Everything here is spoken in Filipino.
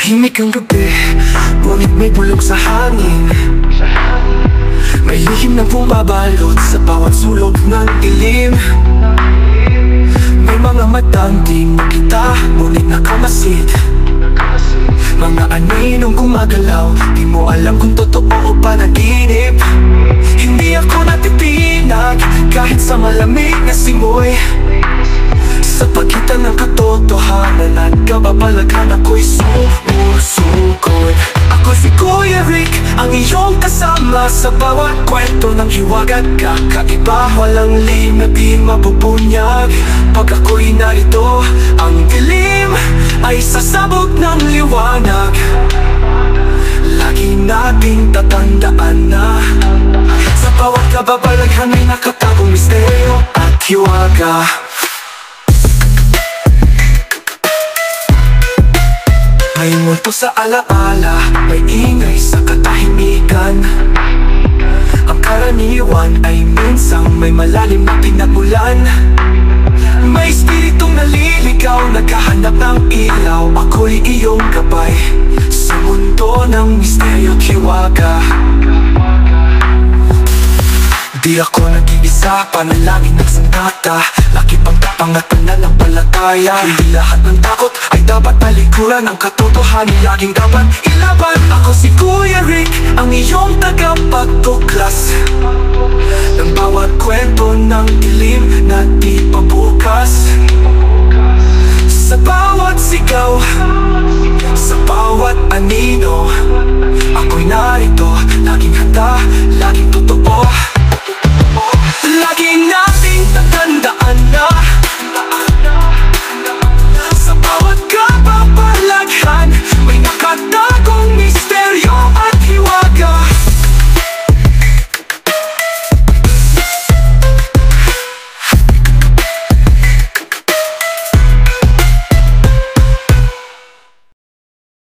Tahimik ang gabi, ngunit may bulog sa hangin. May lihim na bumabalot sa bawat sulok ng dilim. May mga matang di makita, ngunit nakamasid. Mga aninong gumagalaw, di mo alam kung totoo o panaginip. Hindi ako natipinag, kahit sa malamig na simoy. Sa pagitan ng katotohanan at kababalaghan, ako'y sumusugod. Ako si Kuya Rick, ang iyong kasama sa bawat kwento ng hiwagat. Kakaiba, walang lim na di mabubunyag. Pag ako'y narito, ang dilim ay sasabog ng liwanag. Lagi nating tatandaan na sa bawat kababalaghan may nakatagong misteryo at hiwaga. May multo sa alaala, may ingay sa katahimikan. Ang karaniwan ay minsang may malalim na pinagmulan. May espiritong naliligaw, naghahanap ng ilaw. Ako'y iyong gabay sa mundo ng misteryo at hiwaga. Di ako nag-iisa, panalangin ng sandata. Laki pang tapang at pananampalataya. Hindi lahat ng takot ay dapat talikuran. Ang katotohanan laging dapat ilaban. Ako si Kuya Rick, ang iyong tagapagtuklas ng bawat kwento ng dilim na di pabukas. Sa bawat sigaw, sa